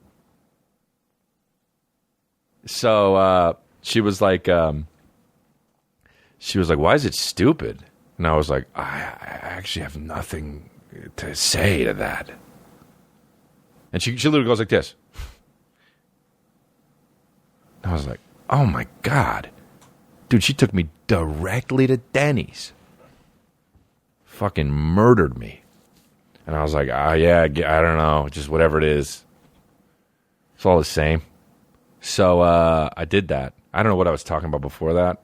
[SPEAKER 1] So she was like, why is it stupid? And I was like, I actually have nothing to say to that. And she literally goes like this. I was like, oh my God. Dude, she took me directly to Denny's. Fucking murdered me. And I was like, yeah, I don't know. Just whatever it is. It's all the same. So I did that. I don't know what I was talking about before that.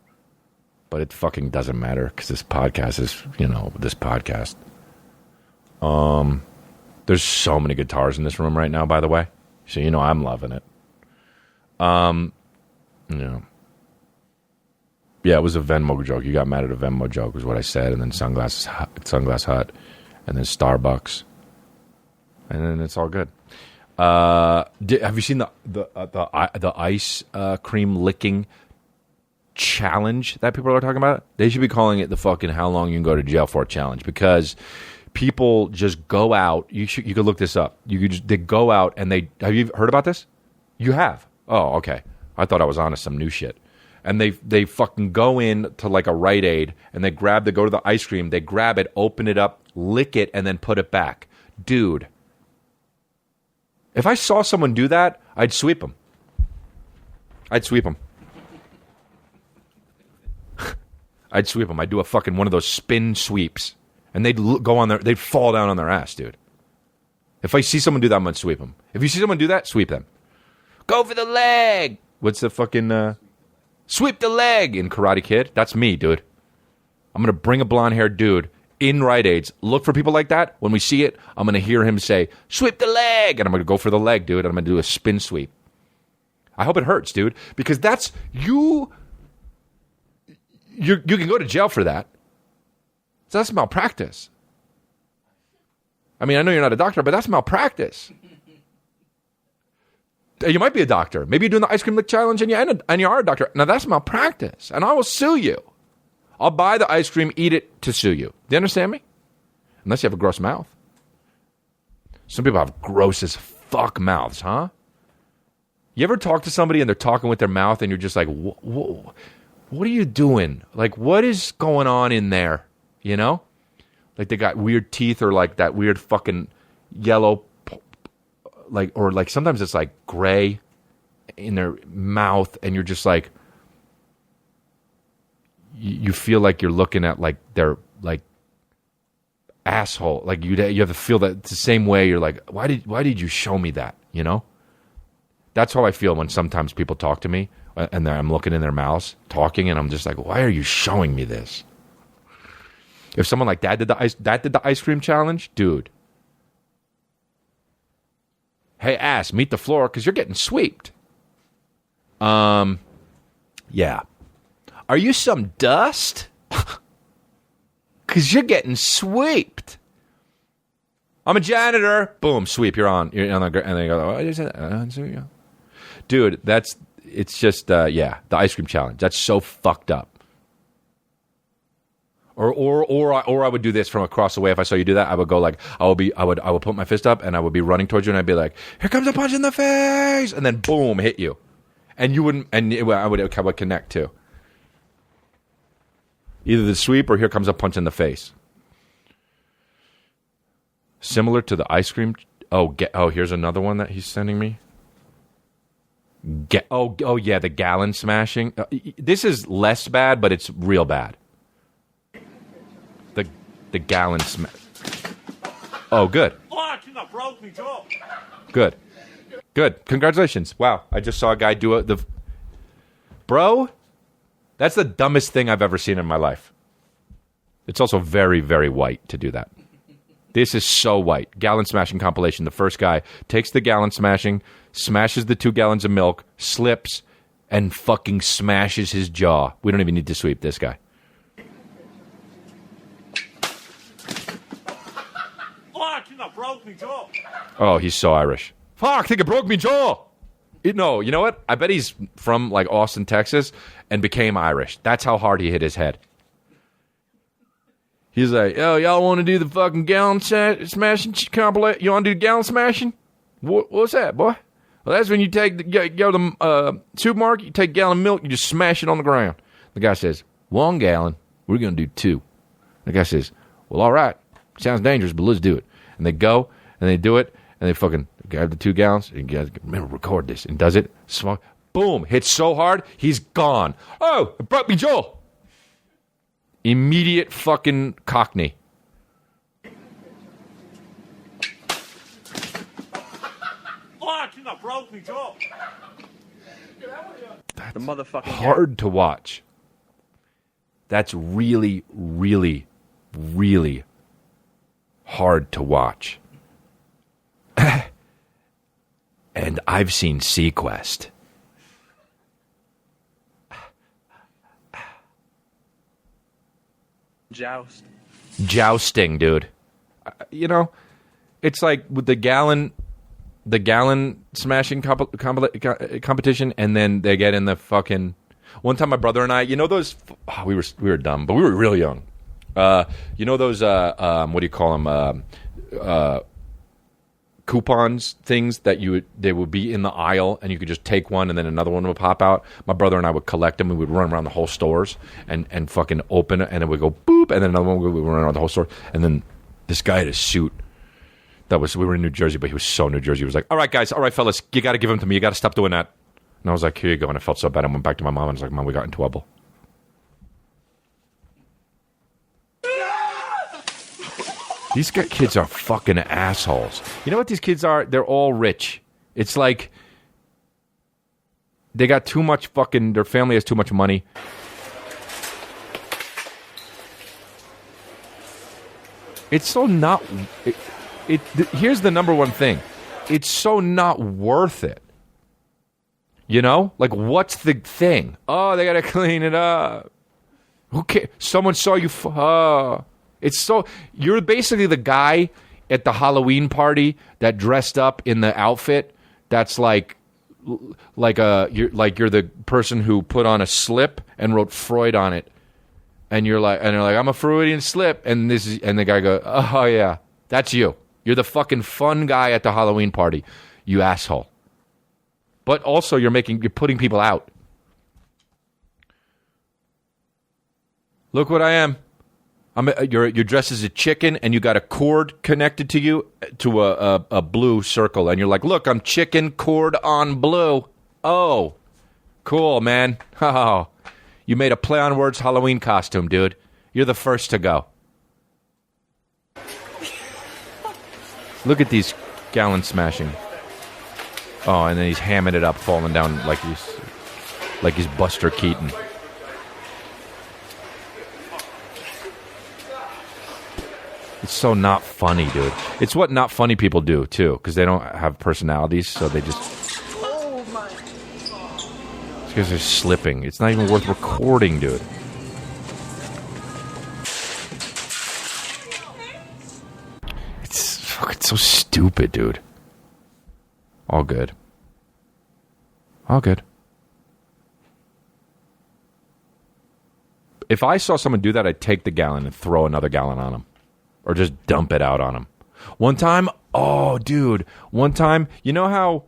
[SPEAKER 1] But it fucking doesn't matter because this podcast is, this podcast. There's so many guitars in this room right now, by the way. So I'm loving it. Yeah, it was a Venmo joke. You got mad at a Venmo joke was what I said. And then Sunglass Hut. And then Starbucks. And then it's all good. Have you seen the ice cream licking challenge that people are talking about? They should be calling it the fucking how long you can go to jail for challenge, because people just go out. You could look this up. They go out and have you heard about this? You have? Oh, okay. I thought I was on to some new shit. And they fucking go in to like a Rite Aid and they go to the ice cream, they grab it, open it up, lick it, and then put it back. Dude, if I saw someone do that, I'd sweep them. I'd do a fucking one of those spin sweeps. And they'd they'd fall down on their ass, dude. If I see someone do that, I'm going to sweep them. If you see someone do that, sweep them. Go for the leg. What's the fucking... Sweep the leg in Karate Kid. That's me, dude. I'm going to bring a blonde-haired dude in Rite Aids. Look for people like that. When we see it, I'm going to hear him say, sweep the leg. And I'm going to go for the leg, dude. And I'm going to do a spin sweep. I hope it hurts, dude. Because that's you. You can go to jail for that. So that's malpractice. I mean, I know you're not a doctor, but that's malpractice. You might be a doctor. Maybe you're doing the ice cream lick challenge and you are a doctor. Now, that's malpractice. And I will sue you. I'll buy the ice cream, eat it to sue you. Do you understand me? Unless you have a gross mouth. Some people have gross as fuck mouths, huh? You ever talk to somebody and they're talking with their mouth and you're just like, what are you doing? Like, what is going on in there? You know? Like they got weird teeth or like that weird fucking yellow, like, or like sometimes it's like gray in their mouth and you're just like, you feel like you're looking at like their like asshole. Like you have to feel that it's the same way. You're like, why did you show me that? You know? That's how I feel when sometimes people talk to me and I'm looking in their mouths talking and I'm just like, why are you showing me this? If someone like that did the ice cream challenge, dude. Hey, ass, meet the floor because you're getting sweeped. Yeah. Are you some dust? Because you're getting sweeped. I'm a janitor. Boom, sweep. You're on. You're on the, and they go, what is it? Dude, it's just, the ice cream challenge. That's so fucked up. Or I would do this from across the way. If I saw you do that, I would go like, I would put my fist up and I would be running towards you and I'd be like, here comes a punch in the face. And then boom, hit you. And you wouldn't, and I would connect too. Either the sweep or here comes a punch in the face. Similar to the ice cream. Here's another one that he's sending me. The gallon smashing. This is less bad, but it's real bad. The gallon smash. Oh, good.
[SPEAKER 3] Fuck, you broke me jaw.
[SPEAKER 1] Good. Congratulations. Wow, I just saw a guy do Bro, that's the dumbest thing I've ever seen in my life. It's also very, very white to do that. This is so white. Gallon smashing compilation. The first guy takes the gallon smashing, smashes the 2 gallons of milk, slips, and fucking smashes his jaw. We don't even need to sweep this guy.
[SPEAKER 3] Fuck, you broke me jaw.
[SPEAKER 1] Oh, he's so Irish. Fuck, I think it broke me jaw. No, you know what? I bet he's from like Austin, Texas, and became Irish. That's how hard he hit his head. He's like, oh, y'all want to do the fucking gallon smashing compilation? You want to do gallon smashing? What's that, boy? Well, that's when you go to the supermarket, you take a gallon of milk, you just smash it on the ground. The guy says, 1 gallon, we're going to do 2. The guy says, well, all right. Sounds dangerous, but let's do it. And they go, and they do it, and they fucking grab the 2 gallons, and you guys remember, record this, and does it. Boom, hits so hard, he's gone. Oh, it broke me jaw. Immediate fucking cockney.
[SPEAKER 3] Fuck, you broke me jaw.
[SPEAKER 1] That's
[SPEAKER 3] the motherfucking
[SPEAKER 1] hard to watch. That's really, really, really hard to watch. And I've seen Sequest. Jousting, dude. You know, it's like with the gallon smashing competition, and then they get in the fucking. One time, my brother and I, you know those. Oh, we were dumb, but we were really young. You know those. What do you call them? Coupons things that they would be in the aisle, and you could just take one, and then another one would pop out. My brother and I would collect them. We would run around the whole stores and fucking open it, and it would go boop, and then another one would run around the whole store. And then this guy had a suit. We were in New Jersey, but he was so New Jersey. He was like, all right, guys, all right, fellas, you got to give them to me. You got to stop doing that. And I was like, here you go. And I felt so bad. I went back to my mom, and I was like, Mom, we got in trouble. These kids are fucking assholes. You know what these kids are? They're all rich. It's like They got too much fucking... Their family has too much money. It's so not... Here's the number one thing. It's so not worth it. You know? Like, what's the thing? Oh, they gotta clean it up. Who cares? Someone saw you... It's so... You're basically the guy at the Halloween party that dressed up in the outfit that's like you're the person who put on a slip and wrote Freud on it, and they're like, I'm a Freudian slip, and the guy goes, oh yeah, that's you. You're the fucking fun guy at the Halloween party, you asshole. But also you're putting people out. Look what I am. You're dressed as a chicken, and you got a cord connected to you to a blue circle, and you're like, look, I'm chicken, cord on blue. Oh, cool, man. Oh, you made a play on words Halloween costume, dude. You're the first to go. Look at these gallons smashing. Oh, and then he's hamming it up, falling down like he's Buster Keaton. It's so not funny, dude. It's what not funny people do, too, because they don't have personalities, so they just... Oh, my... It's because they're slipping. It's not even worth recording, dude. It's fucking so stupid, dude. All good. All good. If I saw someone do that, I'd take the gallon and throw another gallon on them. Or just dump it out on him. One time, you know how,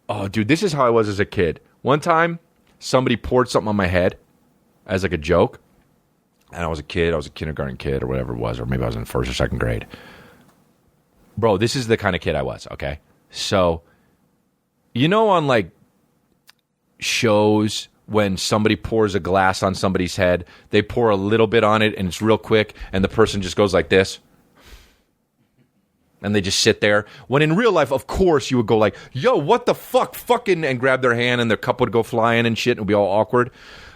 [SPEAKER 1] oh, dude, this is how I was as a kid. One time, somebody poured something on my head as like a joke. And I was a kindergarten kid or whatever it was, or maybe I was in first or second grade. Bro, this is the kind of kid I was, okay? So, on like shows... When somebody pours a glass on somebody's head, they pour a little bit on it, and it's real quick, and the person just goes like this. And they just sit there. When in real life, of course, you would go like, yo, what the fuck, fucking, and grab their hand, and their cup would go flying and shit, and it would be all awkward.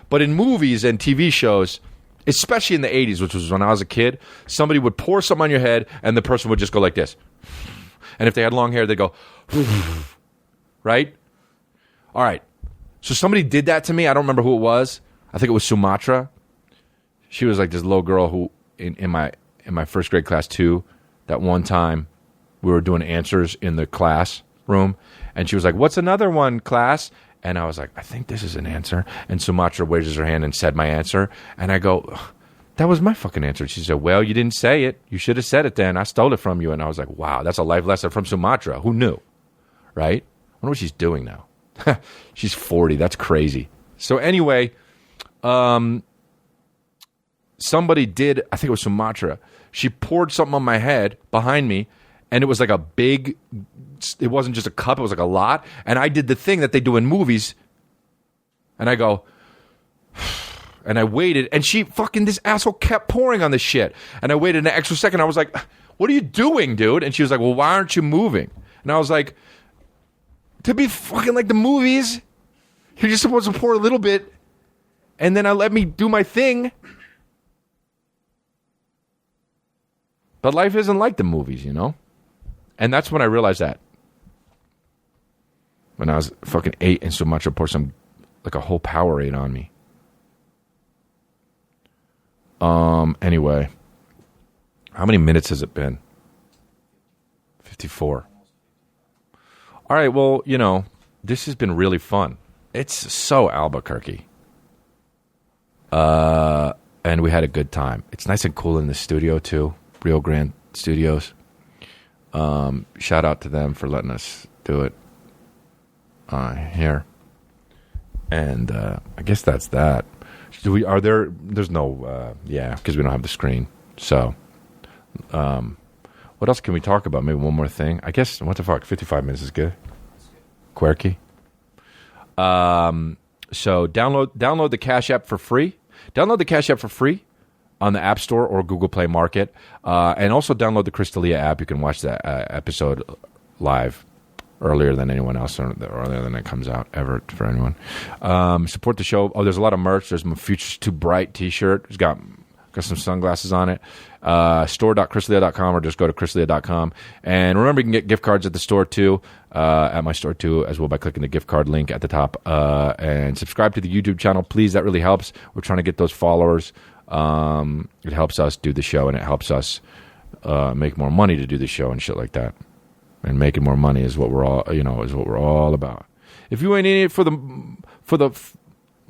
[SPEAKER 1] But in movies and TV shows, especially in the 80s, which was when I was a kid, somebody would pour something on your head, and the person would just go like this. And if they had long hair, they'd go, right? All right. So somebody did that to me. I don't remember who it was. I think it was Sumatra. She was like this little girl who, in my first grade class too, that one time we were doing answers in the classroom, and she was like, what's another one, class? And I was like, I think this is an answer. And Sumatra raises her hand and said my answer. And I go, that was my fucking answer. And she said, well, you didn't say it. You should have said it then. I stole it from you. And I was like, wow, that's a life lesson from Sumatra. Who knew? Right? I wonder what she's doing now. She's 40. That's crazy. So anyway, somebody did, I think it was Sumatra. She poured something on my head behind me, and it was like a big, it wasn't just a cup, it was like a lot. And I did the thing that they do in movies, and I go, and I waited, and this asshole kept pouring on this shit. And I waited an extra second. I was like, what are you doing, dude? And she was like, well, why aren't you moving? And I was like, to be fucking like the movies, you're just supposed to pour a little bit, and then let me do my thing. But life isn't like the movies, And that's when I realized that. When I was fucking 8 and Sumatra poured like a whole Powerade on me. Anyway. How many minutes has it been? 54. All right, well, this has been really fun. It's so Albuquerque. And we had a good time. It's nice and cool in the studio, too. Rio Grande Studios. Shout out to them for letting us do it here. And I guess that's that. There's no, because we don't have the screen. So, what else can we talk about? Maybe one more thing. I guess, what the fuck, 55 minutes is good. Quirky. So download the Cash App for free. Download the Cash App for free on the App Store or Google Play Market. And also download the Crystalia app. You can watch that episode live earlier than anyone else, or earlier than it comes out ever for anyone. Support the show. Oh, there's a lot of merch. There's my Future's Too Bright t-shirt. It's got some sunglasses on it. Store.chrislea.com, or just go to chrislea.com. And remember, you can get gift cards at the store too, at my store too, as well, by clicking the gift card link at the top. And subscribe to the YouTube channel, please. That really helps. We're trying to get those followers. It helps us do the show, and it helps us make more money to do the show and shit like that. And making more money is what we're all about. If you ain't in it for the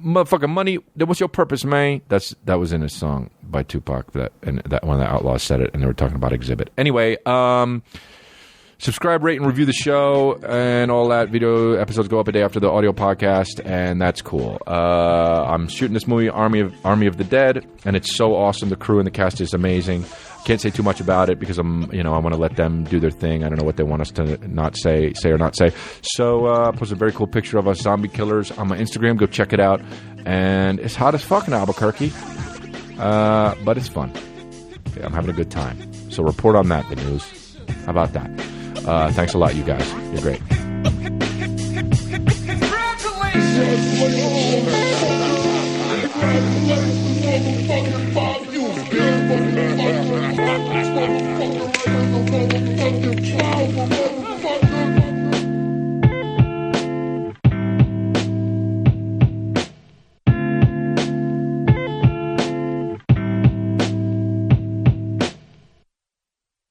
[SPEAKER 1] motherfucking money, then what's your purpose, man? That was in a song by Tupac, that one of the Outlaws said it, and they were talking about Exhibit. Anyway, subscribe, rate, and review the show, and all that. Video episodes go up a day after the audio podcast, and that's cool. I'm shooting this movie, Army of the Dead, and it's so awesome. The crew and the cast is amazing. Can't say too much about it because I want to let them do their thing. I don't know what they want us to not say or not say. So, post a very cool picture of us zombie killers on my Instagram. Go check it out. And it's hot as fuck in Albuquerque, but it's fun. I'm having a good time. So report on that, the news. How about that? Thanks a lot, you guys. You're great.
[SPEAKER 2] Congratulations!